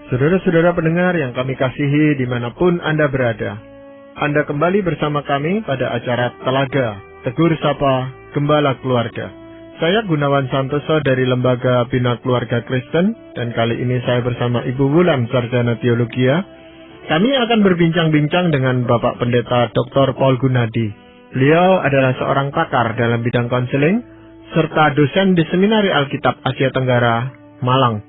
Saudara-saudara pendengar yang kami kasihi dimanapun Anda berada, Anda kembali bersama kami pada acara Telaga, Tegur Sapa, Gembala Keluarga. Saya Gunawan Santoso dari Lembaga Bina Keluarga Kristen, dan kali ini saya bersama Ibu Wulan, Sarjana Teologia. Kami akan berbincang-bincang dengan Bapak Pendeta Dr. Paul Gunadi. Beliau adalah seorang pakar dalam bidang konseling, serta dosen di Seminari Alkitab Asia Tenggara, Malang.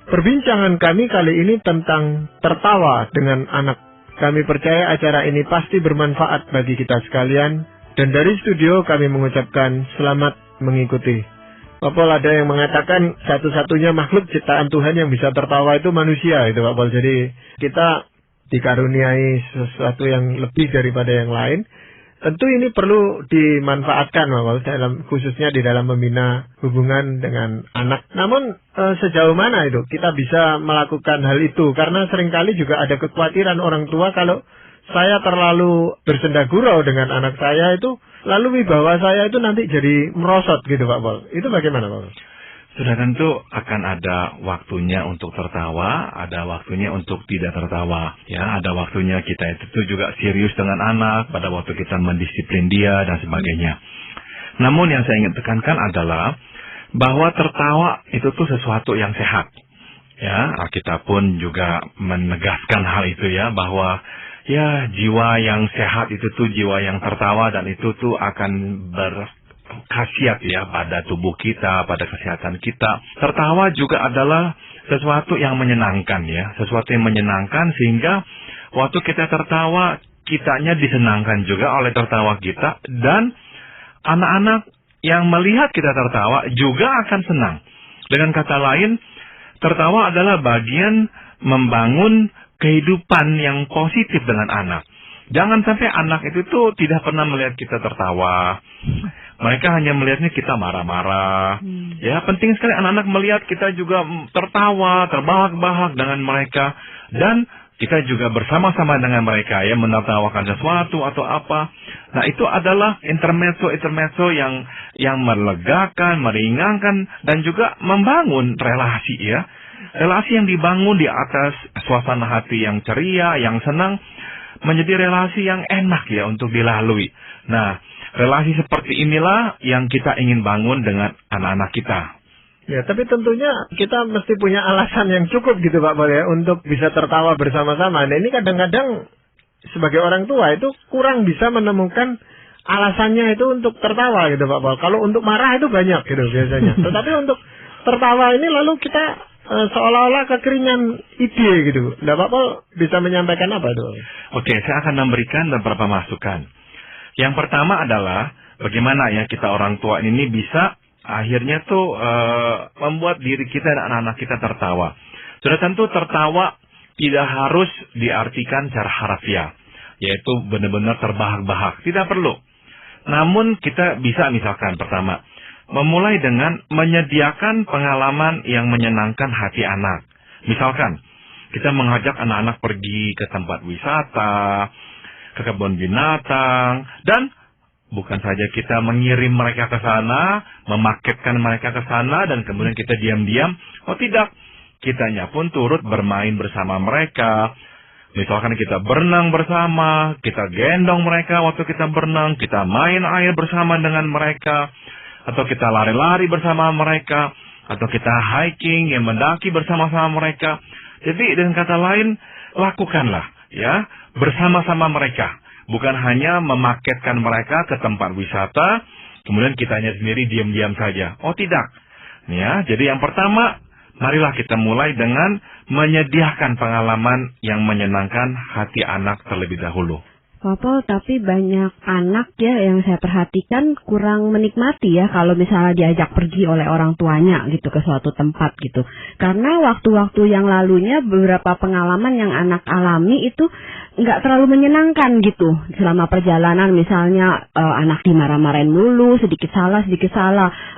Perbincangan kami kali ini tentang tertawa dengan anak. Kami percaya acara ini pasti bermanfaat bagi kita sekalian, dan dari studio kami mengucapkan selamat mengikuti. Pak Paul, ada yang mengatakan satu-satunya makhluk ciptaan Tuhan yang bisa tertawa itu manusia, itu Pak Paul. Jadi kita dikaruniai sesuatu yang lebih daripada yang lain. Tentu ini perlu dimanfaatkan, khususnya di dalam membina hubungan dengan anak. Namun sejauh mana itu kita bisa melakukan hal itu? Karena seringkali juga ada kekhawatiran orang tua kalau saya terlalu bersenda gurau dengan anak saya itu, lalu wibawa saya itu nanti jadi merosot gitu Pak Paul. Itu bagaimana Pak Paul? Sudah tentu akan ada waktunya untuk tertawa, ada waktunya untuk tidak tertawa. Ya, ada waktunya kita itu juga serius dengan anak, pada waktu kita mendisiplin dia dan sebagainya. Namun yang saya ingin tekankan adalah bahwa tertawa itu tuh sesuatu yang sehat. Ya, Alkitab pun juga menegaskan hal itu ya, bahwa ya jiwa yang sehat itu tuh jiwa yang tertawa, dan itu tuh akan khasiat ya pada tubuh kita, pada kesehatan kita. Tertawa juga adalah sesuatu yang menyenangkan ya, sesuatu yang menyenangkan sehingga waktu kita tertawa, kitanya disenangkan juga oleh tertawa kita, dan anak-anak yang melihat kita tertawa juga akan senang. Dengan kata lain, tertawa adalah bagian membangun kehidupan yang positif dengan anak. Jangan sampai anak itu tuh tidak pernah melihat kita tertawa. Mereka hanya melihatnya kita marah-marah. Ya, penting sekali anak-anak melihat kita juga tertawa, terbahak-bahak dengan mereka. Dan kita juga bersama-sama dengan mereka ya, menertawakan sesuatu atau apa. Nah, itu adalah intermezzo yang melegakan, meringankan, dan juga membangun relasi ya. Relasi yang dibangun di atas suasana hati yang ceria, yang senang, menjadi relasi yang enak ya untuk dilalui. Nah, relasi seperti inilah yang kita ingin bangun dengan anak-anak kita. Ya, tapi tentunya kita mesti punya alasan yang cukup gitu Pak Paul ya, untuk bisa tertawa bersama-sama. Nah, ini kadang-kadang sebagai orang tua itu kurang bisa menemukan alasannya itu untuk tertawa gitu Pak Paul. Kalau untuk marah itu banyak gitu biasanya. Tetapi untuk tertawa ini lalu kita seolah-olah kekeringan ide gitu. Nah, Pak Paul bisa menyampaikan apa itu? Oke, saya akan memberikan beberapa masukan. Yang pertama adalah bagaimana ya kita orang tua ini bisa akhirnya tuh membuat diri kita dan anak-anak kita tertawa. Sudah tentu tertawa tidak harus diartikan secara harfiah, yaitu benar-benar terbahak-bahak. Tidak perlu. Namun kita bisa misalkan pertama, memulai dengan menyediakan pengalaman yang menyenangkan hati anak. Misalkan, kita mengajak anak-anak pergi ke tempat wisata, ke kebun binatang, dan bukan saja kita mengirim mereka ke sana, memaketkan mereka ke sana, dan kemudian kita diam-diam. Oh tidak, kitanya pun turut bermain bersama mereka. Misalkan kita berenang bersama, kita gendong mereka waktu kita berenang, kita main air bersama dengan mereka, atau kita lari-lari bersama mereka, atau kita hiking, yang mendaki bersama-sama mereka. Jadi dengan kata lain, lakukanlah ya bersama-sama mereka. Bukan hanya memaketkan mereka ke tempat wisata, kemudian kitanya sendiri diam-diam saja. Oh tidak. Ya, jadi yang pertama, marilah kita mulai dengan menyediakan pengalaman yang menyenangkan hati anak terlebih dahulu. Pak Paul, tapi banyak anak ya yang saya perhatikan kurang menikmati ya kalau misalnya diajak pergi oleh orang tuanya gitu ke suatu tempat gitu. Karena waktu-waktu yang lalunya beberapa pengalaman yang anak alami itu nggak terlalu menyenangkan gitu selama perjalanan. Misalnya anak dimarah-marahin mulu, sedikit salah,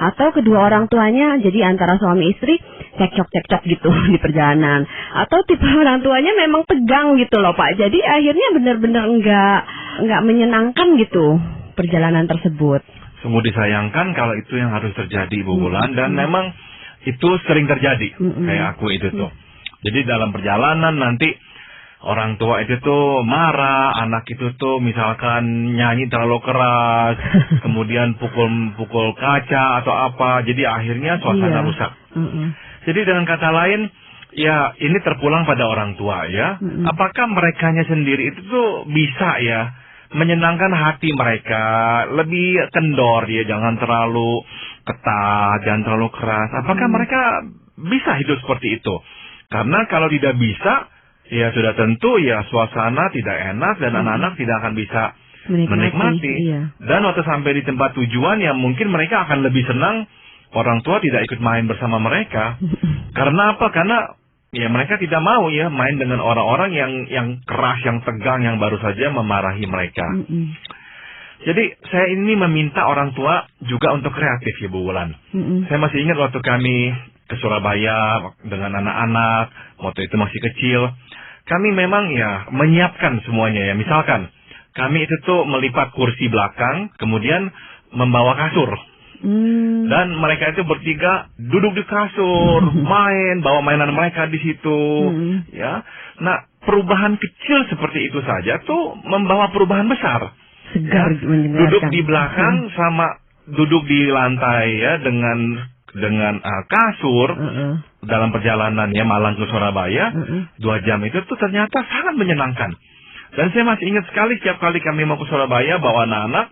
atau kedua orang tuanya jadi antara suami istri cekcok gitu di perjalanan. Atau tipe orang tuanya memang tegang gitu loh Pak. Jadi akhirnya benar-benar nggak menyenangkan gitu perjalanan tersebut. Sungguh disayangkan kalau itu yang harus terjadi, Bu Wulan, dan memang itu sering terjadi. Kayak aku itu tuh. Jadi dalam perjalanan nanti orang tua itu tuh marah, anak itu tuh misalkan nyanyi terlalu keras, kemudian pukul kaca atau apa, jadi akhirnya suasana rusak. Jadi dengan kata lain, ya ini terpulang pada orang tua ya. Apakah merekanya sendiri itu tuh bisa ya menyenangkan hati mereka, lebih kendor ya, jangan terlalu ketat, jangan terlalu keras. Apakah mereka bisa hidup seperti itu? Karena kalau tidak bisa, ya sudah tentu ya suasana tidak enak dan anak-anak tidak akan bisa menikmati. Iya. Dan waktu sampai di tempat tujuan ya mungkin mereka akan lebih senang orang tua tidak ikut main bersama mereka. Karena apa? Karena ya mereka tidak mau ya main dengan orang-orang yang keras, yang tegang, yang baru saja memarahi mereka. Jadi saya ini meminta orang tua juga untuk kreatif ya Bu Wulan. Saya masih ingat waktu kami ke Surabaya dengan anak-anak, waktu itu masih kecil. Kami memang ya menyiapkan semuanya ya. Misalkan kami itu tuh melipat kursi belakang, kemudian membawa kasur. Dan mereka itu bertiga duduk di kasur, main, bawa mainan mereka di situ, ya. Nah, perubahan kecil seperti itu saja tuh membawa perubahan besar. Segar ya. Duduk di belakang sama duduk di lantai ya dengan kasur dalam perjalanannya Malang ke Surabaya 2 jam itu tuh ternyata sangat menyenangkan. Dan saya masih ingat sekali setiap kali kami mau ke Surabaya bawa anak-anak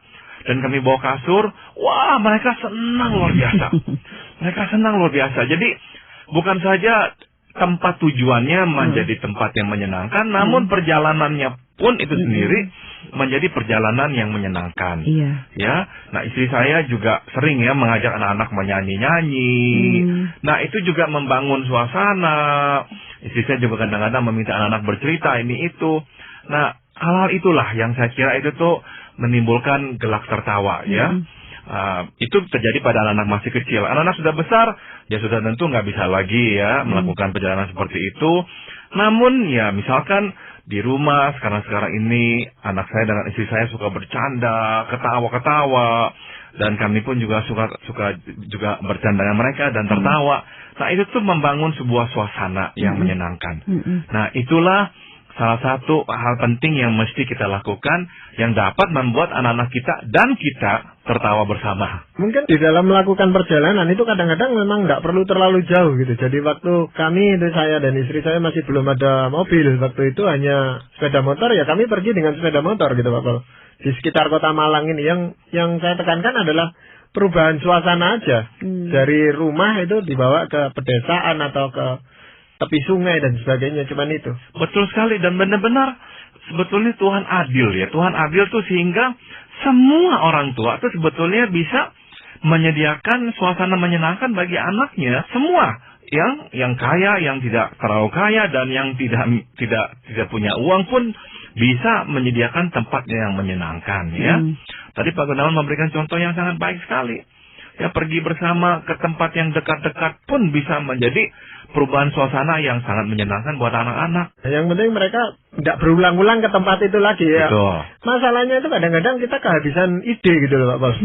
dan kami bawa kasur, wah mereka senang luar biasa. Mereka senang luar biasa. Jadi bukan saja tempat tujuannya menjadi tempat yang menyenangkan, namun perjalanannya pun itu sendiri menjadi perjalanan yang menyenangkan. Iya. Ya, nah istri saya juga sering ya mengajak anak-anak menyanyi-nyanyi. Nah itu juga membangun suasana. Istri saya juga kadang-kadang meminta anak-anak bercerita ini itu. Nah hal-hal itulah yang saya kira itu tuh menimbulkan gelak tertawa ya. Itu terjadi pada anak-anak masih kecil. Anak-anak sudah besar, ya sudah tentu nggak bisa lagi ya melakukan perjalanan seperti itu. Namun ya misalkan di rumah sekarang ini anak saya dengan istri saya suka bercanda, ketawa-ketawa, dan kami pun juga suka juga bercanda dengan mereka dan tertawa. Nah itu tuh membangun sebuah suasana yang menyenangkan. Nah itulah salah satu hal penting yang mesti kita lakukan yang dapat membuat anak-anak kita dan kita tertawa bersama. Mungkin di dalam melakukan perjalanan itu kadang-kadang memang nggak perlu terlalu jauh gitu. Jadi waktu kami, itu saya dan istri saya masih belum ada mobil. Waktu itu hanya sepeda motor, ya kami pergi dengan sepeda motor gitu Pak Paul. Di sekitar kota Malang ini yang saya tekankan adalah perubahan suasana aja. Dari rumah itu dibawa ke pedesaan atau ke tepi sungai dan sebagainya, cuman itu. Betul sekali, dan benar-benar sebetulnya Tuhan adil ya. Tuhan adil tuh sehingga semua orang tua tuh sebetulnya bisa menyediakan suasana menyenangkan bagi anaknya. Semua yang kaya, yang tidak terlalu kaya, dan yang tidak punya uang pun bisa menyediakan tempat yang menyenangkan ya. Tadi Pak Gunawan memberikan contoh yang sangat baik sekali. Ya, pergi bersama ke tempat yang dekat-dekat pun bisa menjadi perubahan suasana yang sangat menyenangkan buat anak-anak. Yang penting mereka tidak berulang-ulang ke tempat itu lagi ya. Betul. Masalahnya itu kadang-kadang kita kehabisan ide gitu loh Pak Bos.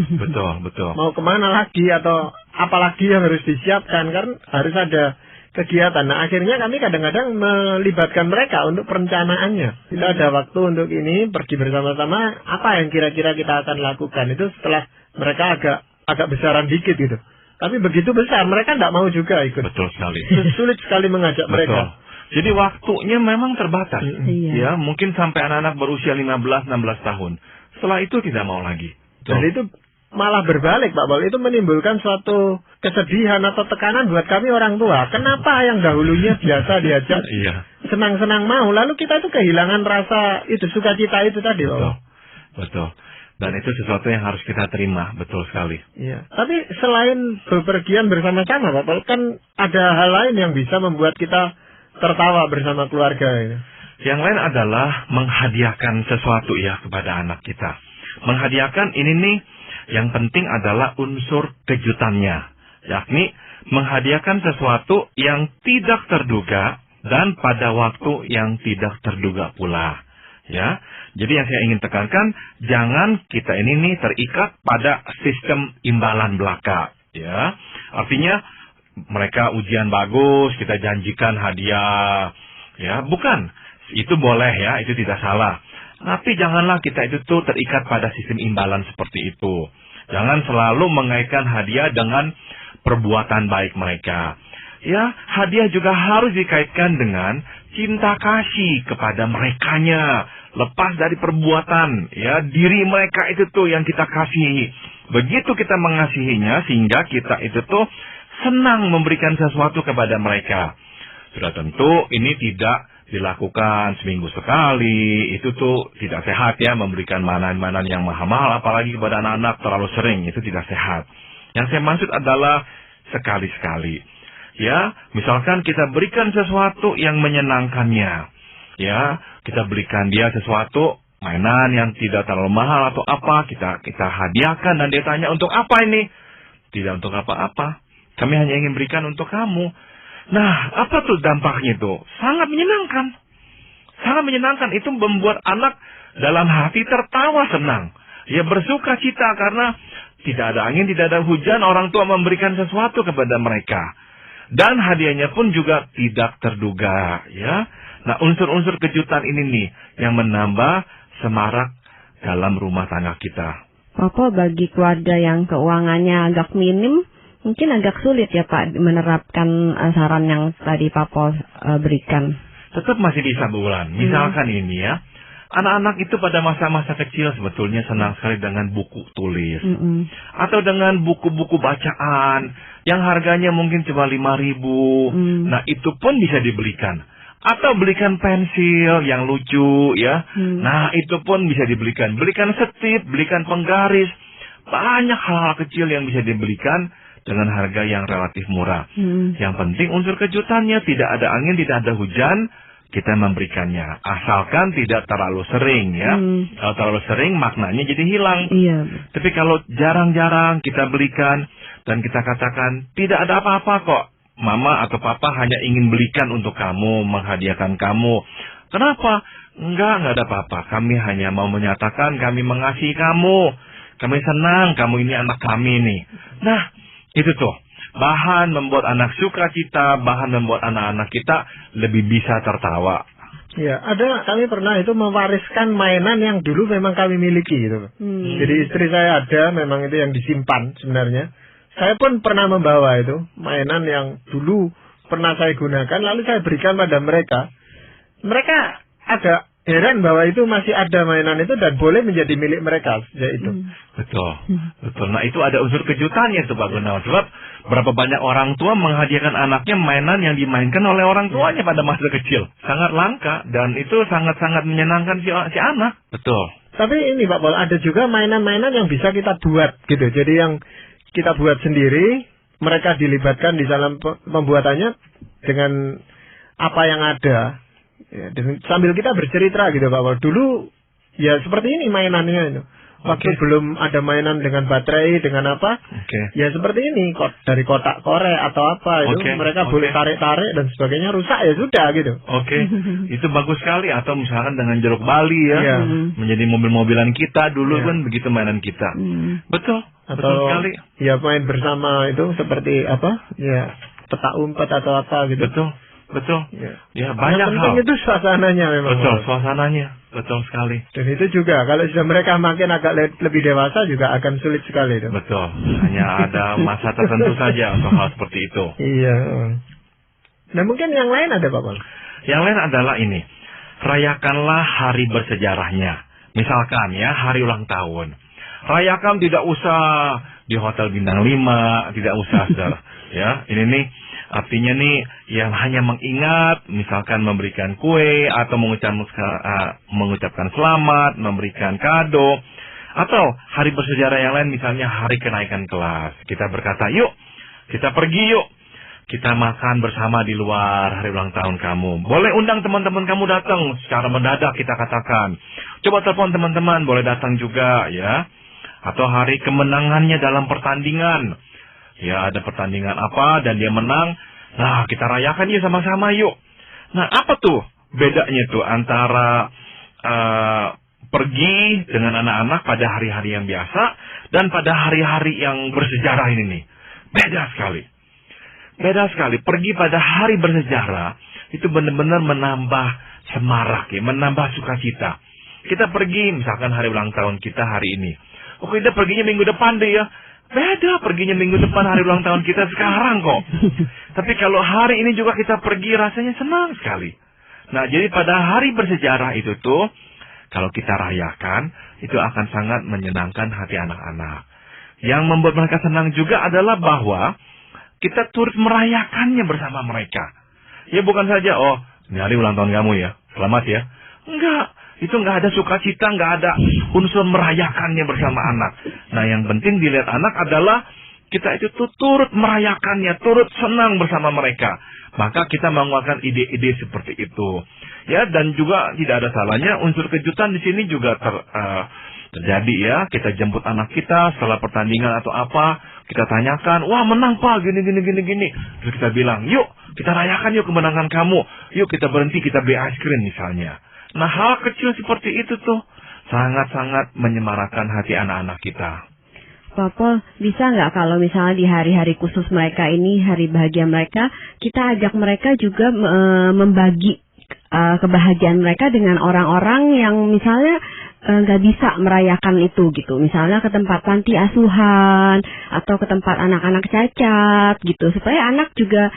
Betul. Mau kemana lagi atau apalagi yang harus disiapkan, kan harus ada kegiatan. Nah akhirnya kami kadang-kadang melibatkan mereka untuk perencanaannya. Kita ada waktu untuk ini, pergi bersama-sama, apa yang kira-kira kita akan lakukan. Itu setelah mereka agak besaran dikit gitu. Tapi begitu besar, mereka tidak mau juga ikut. Betul sekali. Sulit sekali mengajak mereka. Jadi waktunya memang terbatas. Ya, mungkin sampai anak-anak berusia 15-16 tahun. Setelah itu tidak mau lagi. Dan itu malah berbalik Pak Paul. Itu menimbulkan suatu kesedihan atau tekanan buat kami orang tua. Kenapa yang dahulunya biasa diajak senang-senang mau, lalu kita itu kehilangan rasa itu, sukacita itu tadi. Betul. Dan itu sesuatu yang harus kita terima, betul sekali. Iya. Tapi selain bepergian bersama-sama, Pak Paul, kan ada hal lain yang bisa membuat kita tertawa bersama keluarga. Ya. Yang lain adalah menghadiahkan sesuatu ya kepada anak kita. Menghadiahkan ini nih, yang penting adalah unsur kejutannya. Yakni menghadiahkan sesuatu yang tidak terduga dan pada waktu yang tidak terduga pula. Ya, jadi yang saya ingin tekankan, jangan kita ini terikat pada sistem imbalan belaka. Ya, artinya mereka ujian bagus, kita janjikan hadiah. Ya, bukan. Itu boleh ya, itu tidak salah. Tapi janganlah kita itu tuh terikat pada sistem imbalan seperti itu. Jangan selalu mengaitkan hadiah dengan perbuatan baik mereka. Ya, hadiah juga harus dikaitkan dengan cinta kasih kepada merekanya. Lepas dari perbuatan, ya, diri mereka itu tuh yang kita kasihi. Begitu kita mengasihinya, sehingga kita itu tuh senang memberikan sesuatu kepada mereka. Sudah tentu ini tidak dilakukan seminggu sekali. Itu tuh tidak sehat ya, memberikan mainan-mainan yang mahal-mahal, apalagi kepada anak-anak terlalu sering. Itu tidak sehat. Yang saya maksud adalah sekali-sekali. Ya, misalkan kita berikan sesuatu yang menyenangkannya. Ya, kita berikan dia sesuatu, mainan yang tidak terlalu mahal atau apa, kita hadiahkan dan dia tanya, untuk apa ini? Tidak untuk apa-apa. Kami hanya ingin berikan untuk kamu. Nah, apa tuh dampaknya itu? Sangat menyenangkan. Sangat menyenangkan. Itu membuat anak dalam hati tertawa senang. Ya, bersuka cita karena tidak ada angin, tidak ada hujan, orang tua memberikan sesuatu kepada mereka. Dan hadiahnya pun juga tidak terduga, ya. Nah, unsur-unsur kejutan ini nih yang menambah semarak dalam rumah tangga kita. Papa, bagi keluarga yang keuangannya agak minim, mungkin agak sulit ya Pak menerapkan saran yang tadi Papa berikan. Tetap masih bisa, Bu Wulan. Misalkan ini ya, anak-anak itu pada masa-masa kecil sebetulnya senang sekali dengan buku tulis. Atau dengan buku-buku bacaan yang harganya mungkin cuma 5.000. Nah, itu pun bisa dibelikan. Atau belikan pensil yang lucu ya. Nah, itu pun bisa dibelikan. Belikan setip, belikan penggaris. Banyak hal-hal kecil yang bisa dibelikan dengan harga yang relatif murah. Yang penting unsur kejutannya, tidak ada angin, tidak ada hujan, kita memberikannya. Asalkan tidak terlalu sering ya. Kalau terlalu sering maknanya jadi hilang. Iya. Tapi kalau jarang-jarang kita belikan dan kita katakan tidak ada apa-apa kok, Mama atau Papa hanya ingin belikan untuk kamu, menghadiahkan kamu. Kenapa? Enggak ada apa-apa. Kami hanya mau menyatakan kami mengasihi kamu. Kami senang kamu ini anak kami nih. Nah, itu tuh. Bahan membuat anak sukacita, bahan membuat anak-anak kita lebih bisa tertawa. Ya, kami pernah itu mewariskan mainan yang dulu memang kami miliki gitu. Jadi istri saya ada, memang itu yang disimpan sebenarnya. Saya pun pernah membawa itu mainan yang dulu pernah saya gunakan, lalu saya berikan pada mereka. Mereka agak heran bahwa itu masih ada mainan itu dan boleh menjadi milik mereka sejak itu. Betul. Nah, itu ada unsur kejutannya itu Pak Gunawan. Sebab berapa banyak orang tua menghadiahkan anaknya mainan yang dimainkan oleh orang tuanya pada masa kecil. Sangat langka dan itu sangat-sangat menyenangkan si anak. Betul. Tapi ini Pak Paul, ada juga mainan-mainan yang bisa kita buat gitu. Jadi yang kita buat sendiri, mereka dilibatkan di dalam pembuatannya dengan apa yang ada. Ya, sambil kita bercerita gitu Pak Paul. Dulu ya seperti ini mainannya itu. Waktu belum ada mainan dengan baterai, dengan apa, ya seperti ini, dari kotak korek atau apa, itu mereka boleh tarik-tarik dan sebagainya, rusak ya sudah gitu. Itu bagus sekali. Atau misalkan dengan jeruk bali ya, menjadi mobil-mobilan kita dulu kan begitu mainan kita. Betul. Atau betul sekali. Ya main bersama itu seperti apa, ya petak umpet atau apa gitu. Betul. Ya banyak hal. Itu suasananya memang. Betul, suasananya. Betul sekali. Dan itu juga kalau sudah mereka makin agak lebih dewasa juga akan sulit sekali itu. Betul. Hanya ada masa tertentu saja untuk hal seperti itu. Iya. Nah, mungkin yang lain ada Pak Paul? Yang lain adalah ini. Rayakanlah hari bersejarahnya. Misalkan ya, hari ulang tahun. Rayakan tidak usah di Hotel Bintang 5, tidak usah saudara. Ya, ini nih artinya nih yang hanya mengingat, misalkan memberikan kue atau mengucapkan selamat, memberikan kado, atau hari bersejarah yang lain misalnya hari kenaikan kelas. Kita berkata, yuk kita pergi yuk, kita makan bersama di luar hari ulang tahun kamu. Boleh undang teman-teman kamu datang secara mendadak, kita katakan. Coba telepon teman-teman, boleh datang juga ya. Atau hari kemenangannya dalam pertandingan. Ya, ada pertandingan apa dan dia menang. Nah, kita rayakan yuk sama-sama yuk. Nah, apa tuh bedanya tuh antara pergi dengan anak-anak pada hari-hari yang biasa dan pada hari-hari yang bersejarah ini nih? Beda sekali. Beda sekali. Pergi pada hari bersejarah itu benar-benar menambah semarak ya, menambah sukacita. Kita pergi misalkan hari ulang tahun kita hari ini. Oh, kita perginya minggu depan deh ya. Beda perginya minggu depan hari ulang tahun kita sekarang kok. Tapi kalau hari ini juga kita pergi rasanya senang sekali. Nah, jadi pada hari bersejarah itu tuh kalau kita rayakan itu akan sangat menyenangkan hati anak-anak. Yang membuat mereka senang juga adalah bahwa kita turut merayakannya bersama mereka. Ya bukan saja, oh ini hari ulang tahun kamu ya, selamat ya. Enggak, itu enggak ada sukacita, enggak ada unsur merayakannya bersama anak. Nah yang penting dilihat anak adalah kita itu turut merayakannya, turut senang bersama mereka. Maka kita mengeluarkan ide-ide seperti itu. Ya, dan juga tidak ada salahnya unsur kejutan di sini juga terjadi ya. Kita jemput anak kita setelah pertandingan atau apa, kita tanyakan, wah menang Pak, gini. Terus kita bilang, yuk kita rayakan yuk kemenangan kamu. Yuk kita berhenti, kita beli es krim misalnya. Nah hal kecil seperti itu tuh sangat-sangat menyemarakan hati anak-anak kita. Pak Pol, bisa nggak kalau misalnya di hari-hari khusus mereka ini, hari bahagia mereka, kita ajak mereka juga membagi kebahagiaan mereka dengan orang-orang yang misalnya nggak bisa merayakan itu gitu, misalnya ke tempat panti asuhan atau ke tempat anak-anak cacat gitu, supaya anak juga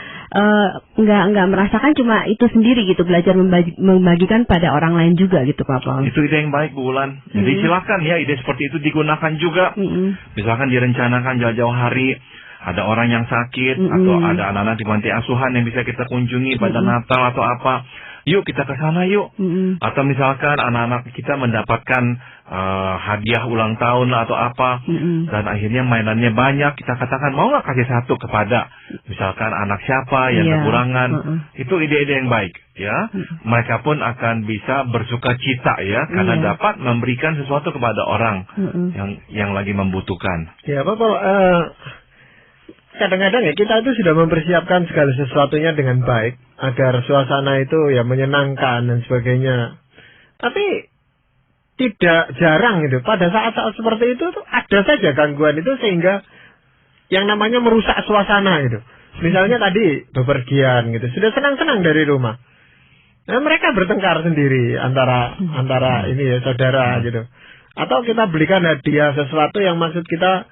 nggak merasakan cuma itu sendiri gitu, belajar membagikan pada orang lain juga gitu Pak Pol. Itu ide yang baik Bu Ulan. Jadi silakan ya ide seperti itu digunakan juga. Misalkan direncanakan jauh-jauh hari ada orang yang sakit atau ada anak-anak di panti asuhan yang bisa kita kunjungi pada Natal atau apa. Yuk kita ke sana yuk. Atau misalkan anak-anak kita mendapatkan hadiah ulang tahun atau apa. Dan akhirnya mainannya banyak. Kita katakan mau nggak kasih satu kepada misalkan anak siapa yang kekurangan. Itu ide-ide yang baik ya. Mereka pun akan bisa bersuka cita ya. Karena dapat memberikan sesuatu kepada orang yang lagi membutuhkan. Ya Bapak, kadang-kadang ya kita itu sudah mempersiapkan segala sesuatunya dengan baik agar suasana itu ya menyenangkan dan sebagainya. Tapi tidak jarang gitu pada saat-saat seperti itu tuh ada saja gangguan itu sehingga yang namanya merusak suasana gitu. Misalnya tadi bepergian gitu, sudah senang-senang dari rumah. Nah, mereka bertengkar sendiri antara ini ya saudara gitu. Atau kita belikan hadiah sesuatu yang maksud kita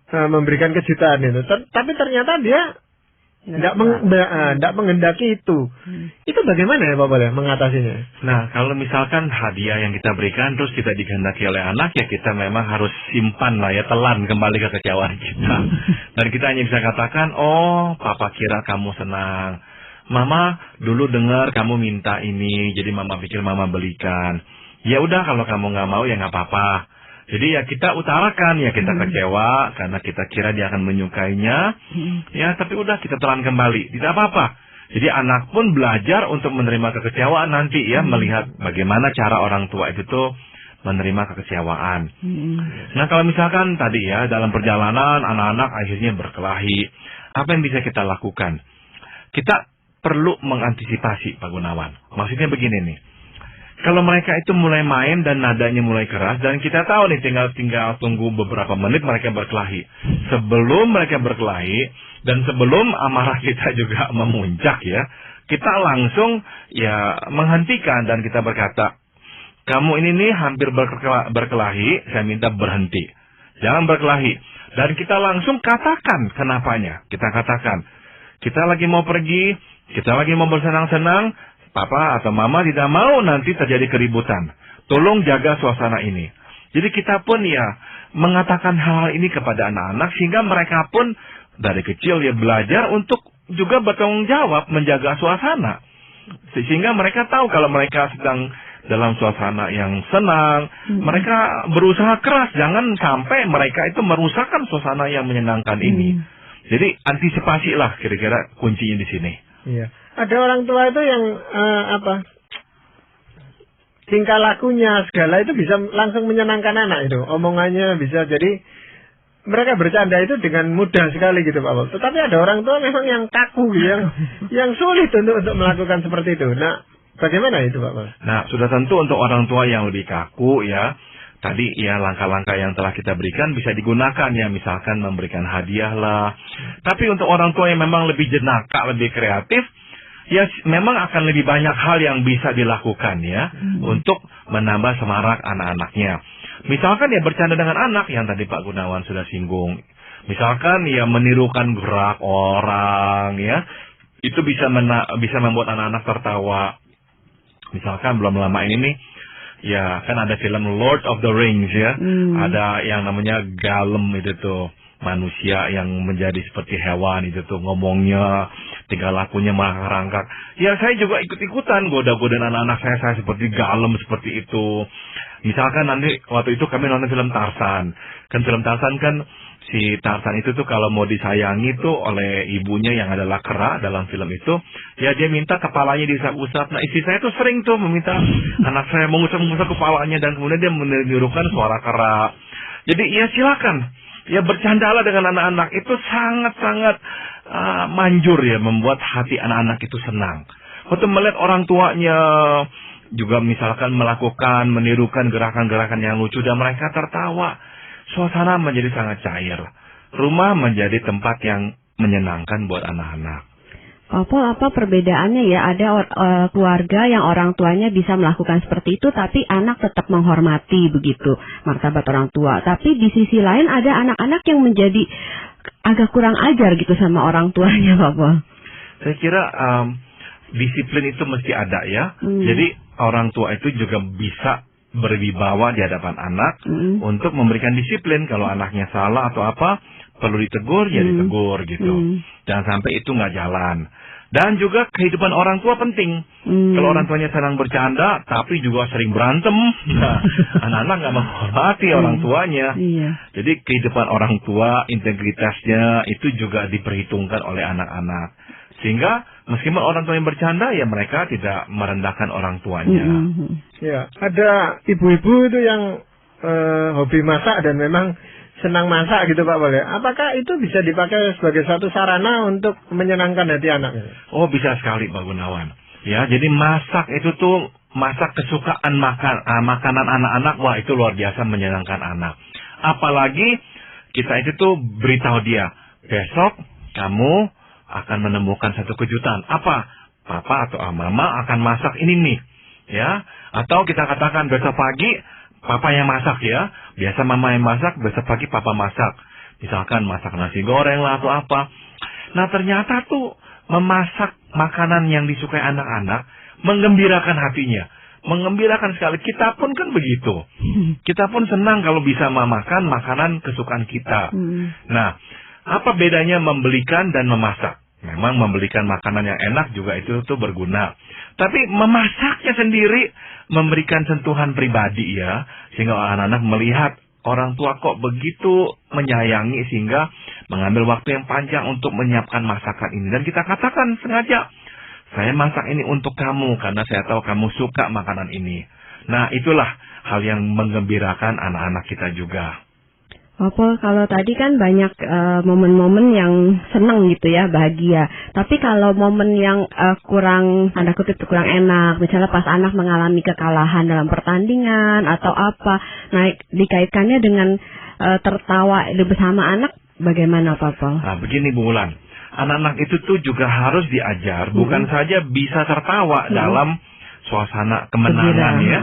memberikan kejutan itu, tapi ternyata dia tidak menghendaki itu. Itu bagaimana ya Pak Boleh mengatasinya? Nah, kalau misalkan hadiah yang kita berikan terus tidak dikehendaki oleh anak, ya kita memang harus simpan lah ya, telan kembali kekecewaan kita. Dan kita hanya bisa katakan, oh papa kira kamu senang, mama dulu dengar kamu minta ini, jadi mama pikir mama belikan. Ya udah kalau kamu nggak mau ya nggak apa-apa. Jadi ya kita utarakan ya kita kecewa karena kita kira dia akan menyukainya. Ya tapi udah kita telan kembali. Tidak apa-apa. Jadi anak pun belajar untuk menerima kekecewaan nanti ya. Melihat bagaimana cara orang tua itu tuh menerima kekecewaan. Nah kalau misalkan tadi ya dalam perjalanan anak-anak akhirnya berkelahi. Apa yang bisa kita lakukan? Kita perlu mengantisipasi Pak Gunawan. Maksudnya begini nih. Kalau mereka itu mulai main dan nadanya mulai keras dan kita tahu nih tinggal tunggu beberapa menit mereka berkelahi. Sebelum mereka berkelahi dan sebelum amarah kita juga memuncak ya, kita langsung ya menghentikan dan kita berkata, kamu ini nih hampir berkelahi, saya minta berhenti. Jangan berkelahi. Dan kita langsung katakan kenapanya. Kita katakan, kita lagi mau pergi, kita lagi mau bersenang-senang, papa atau mama tidak mau nanti terjadi keributan. Tolong jaga suasana ini. Jadi kita pun ya mengatakan hal ini kepada anak-anak sehingga mereka pun dari kecil ya belajar untuk juga bertanggung jawab menjaga suasana. Sehingga mereka tahu kalau mereka sedang dalam suasana yang senang, mereka berusaha keras. Jangan sampai mereka itu merusakkan suasana yang menyenangkan ini. Jadi antisipasilah kira-kira kuncinya di sini. Iya. Ada orang tua itu yang tingkah lakunya segala itu bisa langsung menyenangkan anak itu. Omongannya bisa jadi mereka bercanda itu dengan mudah sekali gitu Pak Pol. Tetapi ada orang tua memang yang kaku yang sulit untuk melakukan seperti itu. Nah, bagaimana itu Pak Pol? Nah, sudah tentu untuk orang tua yang lebih kaku ya, tadi ya langkah-langkah yang telah kita berikan bisa digunakan ya, misalkan memberikan hadiah lah. Tapi untuk orang tua yang memang lebih jenaka, lebih kreatif, ya memang akan lebih banyak hal yang bisa dilakukan ya untuk menambah semarak anak-anaknya. Misalkan ya bercanda dengan anak yang tadi Pak Gunawan sudah singgung. Misalkan ya menirukan gerak orang ya, itu bisa membuat anak-anak tertawa. Misalkan belum lama ini nih, ya kan ada film Lord of the Rings ya, ada yang namanya Gollum itu tuh, manusia yang menjadi seperti hewan itu tuh, ngomongnya, tingkah lakunya merangkak. Ya saya juga ikut-ikutan goda-godain anak-anak saya seperti Gollum seperti itu. Misalkan nanti waktu itu kami nonton film Tarzan. Kan film Tarzan kan si Tarzan itu tuh kalau mau disayangi tuh oleh ibunya yang adalah kera dalam film itu, ya dia minta kepalanya diusap-usap. Nah istri saya tuh sering tuh meminta anak saya mengusap-usap kepalanya dan kemudian dia menirukan suara kera. Jadi ya silakan, ya bercandalah dengan anak-anak, itu sangat-sangat manjur ya, membuat hati anak-anak itu senang. Waktu melihat orang tuanya juga misalkan menirukan gerakan-gerakan yang lucu dan mereka tertawa, suasana menjadi sangat cair. Rumah menjadi tempat yang menyenangkan buat anak-anak. Pol, apa perbedaannya ya? Ada keluarga yang orang tuanya bisa melakukan seperti itu, tapi anak tetap menghormati begitu martabat orang tua. Tapi di sisi lain ada anak-anak yang menjadi agak kurang ajar gitu sama orang tuanya, Pak Pol. Saya kira disiplin itu mesti ada ya. Jadi orang tua itu juga bisa berwibawa di hadapan anak untuk memberikan disiplin. Kalau anaknya salah atau apa, perlu ditegur, ya ditegur gitu. Jangan sampai itu nggak jalan. Dan juga kehidupan orang tua penting. Kalau orang tuanya senang bercanda, tapi juga sering berantem, nah, anak-anak nggak menghormati orang tuanya. Jadi kehidupan orang tua, integritasnya itu juga diperhitungkan oleh anak-anak. Sehingga meskipun orang tua yang bercanda, ya mereka tidak merendahkan orang tuanya. Ya, ada ibu-ibu itu yang hobi masak dan memang senang masak gitu Pak Boleh. Apakah itu bisa dipakai sebagai satu sarana untuk menyenangkan hati anaknya? Oh bisa sekali Pak Gunawan. Ya, jadi masak itu tuh masak kesukaan makanan anak-anak, wah itu luar biasa menyenangkan anak. Apalagi kita itu tuh beritahu dia, besok kamu akan menemukan satu kejutan. Apa? Papa atau mama akan masak ini nih. Ya, atau kita katakan besok pagi papa yang masak ya. Biasa mama yang masak, besok pagi papa masak. Misalkan masak nasi goreng lah atau apa. Nah ternyata tuh memasak makanan yang disukai anak-anak menggembirakan hatinya. Menggembirakan sekali. Kita pun kan begitu. Kita pun senang kalau bisa memakan makanan kesukaan kita. Nah, apa bedanya membelikan dan memasak? Memang membelikan makanan yang enak juga itu tuh berguna. Tapi memasaknya sendiri memberikan sentuhan pribadi ya. Sehingga anak-anak melihat orang tua kok begitu menyayangi sehingga mengambil waktu yang panjang untuk menyiapkan masakan ini. Dan kita katakan sengaja, saya masak ini untuk kamu karena saya tahu kamu suka makanan ini. Nah itulah hal yang menggembirakan anak-anak kita juga. Pol, kalau tadi kan banyak momen-momen yang senang gitu ya, bahagia. Tapi kalau momen yang kurang, tanda kutip kurang enak, misalnya pas anak mengalami kekalahan dalam pertandingan atau apa, nah dikaitkannya dengan tertawa bersama anak, bagaimana Pak Pol? Nah begini Bu Wulan, anak-anak itu tuh juga harus diajar, bukan saja bisa tertawa dalam suasana kemenangan ya,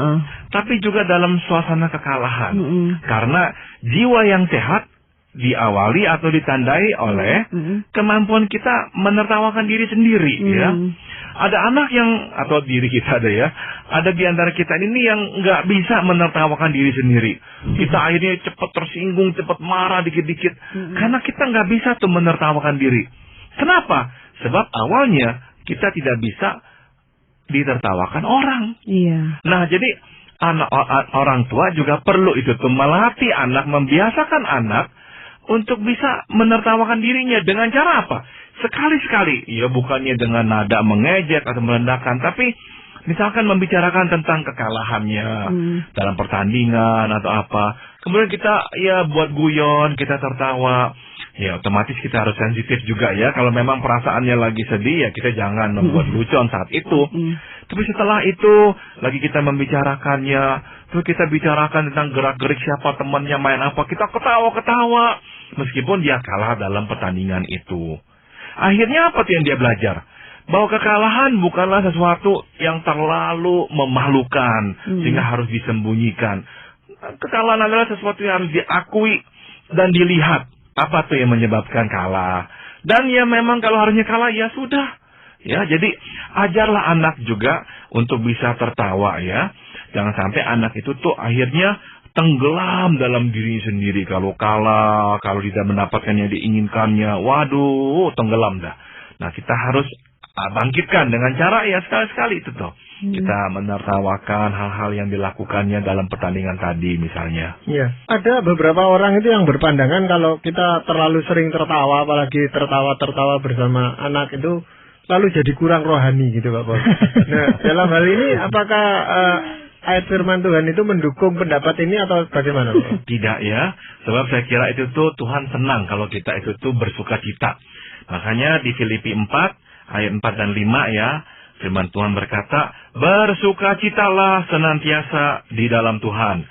tapi juga dalam suasana kekalahan. Karena jiwa yang sehat diawali atau ditandai oleh kemampuan kita menertawakan diri sendiri ya. Ada anak yang, atau diri kita ada ya, ada di antara kita ini yang nggak bisa menertawakan diri sendiri. Kita akhirnya cepat tersinggung, cepat marah dikit-dikit, karena kita nggak bisa tuh menertawakan diri. Kenapa? Sebab awalnya kita tidak bisa ditertawakan orang. Nah, jadi orang tua juga perlu itu tuh melatih anak, membiasakan anak untuk bisa menertawakan dirinya dengan cara apa? Sekali-sekali, ya bukannya dengan nada mengejek atau merendahkan, tapi misalkan membicarakan tentang kekalahannya dalam pertandingan atau apa. Kemudian kita ya buat guyon, kita tertawa. ya otomatis kita harus sensitif juga ya. Kalau memang perasaannya lagi sedih, ya kita jangan membuat lucuan saat itu. Tapi setelah itu, lagi kita membicarakannya, terus kita bicarakan tentang gerak-gerik siapa temannya, main apa, kita ketawa-ketawa. Meskipun dia kalah dalam pertandingan itu. Akhirnya apa tuh yang dia belajar? Bahwa kekalahan bukanlah sesuatu yang terlalu memalukan, sehingga harus disembunyikan. Kekalahan adalah sesuatu yang harus diakui dan dilihat. Apa tuh yang menyebabkan kalah? Dan ya memang kalau harusnya kalah, ya sudah. Ya, jadi ajarlah anak juga untuk bisa tertawa ya. Jangan sampai anak itu tuh akhirnya tenggelam dalam diri sendiri. Kalau kalah, kalau tidak mendapatkan yang diinginkannya, waduh, tenggelam dah. Nah, kita harus bangkitkan dengan cara ya sekali-sekali itu tuh. Kita menertawakan hal-hal yang dilakukannya dalam pertandingan tadi misalnya. Iya, ada beberapa orang itu yang berpandangan kalau kita terlalu sering tertawa, apalagi tertawa-tertawa bersama anak itu lalu jadi kurang rohani gitu Pak Paul. Nah, dalam hal ini apakah ayat firman Tuhan itu mendukung pendapat ini atau bagaimana Pak? Tidak ya, sebab saya kira itu tuh Tuhan senang kalau kita itu tuh bersuka cita. Makanya di Filipi 4 ayat 4 dan 5 ya, firman Tuhan berkata, bersukacitalah senantiasa di dalam Tuhan.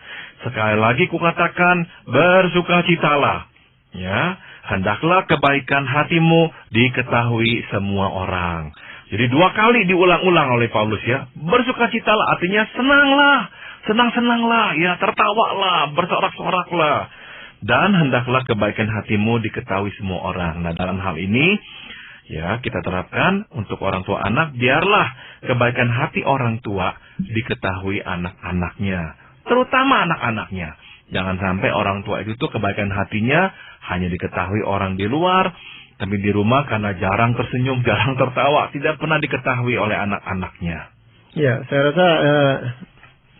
Sekali lagi kukatakan, bersukacitalah. Ya, hendaklah kebaikan hatimu diketahui semua orang. Jadi 2 kali diulang-ulang oleh Paulus ya. Bersukacitalah artinya senanglah, senang-senanglah, ya tertawalah, bersorak-soraklah. Dan hendaklah kebaikan hatimu diketahui semua orang. Nah, dalam hal ini ya, kita terapkan untuk orang tua anak, biarlah kebaikan hati orang tua diketahui anak-anaknya, terutama anak-anaknya. Jangan sampai orang tua itu tuh kebaikan hatinya hanya diketahui orang di luar, tapi di rumah karena jarang tersenyum, jarang tertawa, tidak pernah diketahui oleh anak-anaknya. Ya, saya rasa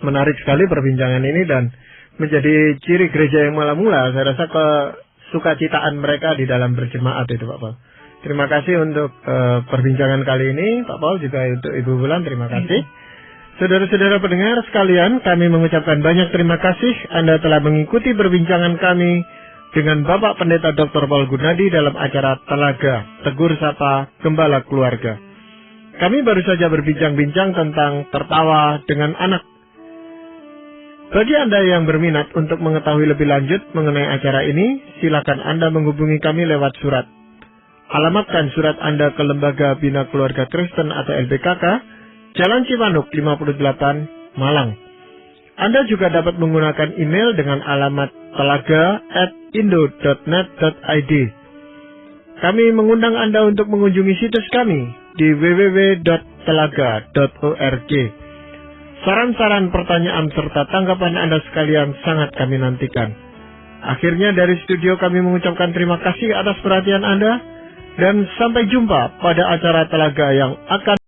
menarik sekali perbincangan ini dan menjadi ciri gereja yang mula-mula. Saya rasa kesukacitaan mereka di dalam berjemaat itu Pak Paul. Terima kasih untuk perbincangan kali ini, Pak Paul, juga untuk Ibu Bulan, terima kasih. Saudara-saudara pendengar sekalian, kami mengucapkan banyak terima kasih Anda telah mengikuti perbincangan kami dengan Bapak Pendeta Dr. Paul Gunadi dalam acara Telaga, Tegur Sapa Gembala Keluarga. Kami baru saja berbincang-bincang tentang tertawa dengan anak. Bagi Anda yang berminat untuk mengetahui lebih lanjut mengenai acara ini, silakan Anda menghubungi kami lewat surat. Alamatkan surat Anda ke Lembaga Bina Keluarga Kristen atau LBKK, Jalan Cimanuk 58, Malang. Anda juga dapat menggunakan email dengan alamat telaga@indo.net.id. Kami mengundang Anda untuk mengunjungi situs kami di www.telaga.org. Saran-saran, pertanyaan, serta tanggapan Anda sekalian sangat kami nantikan. Akhirnya dari studio kami mengucapkan terima kasih atas perhatian Anda. Dan sampai jumpa pada acara Telaga yang akan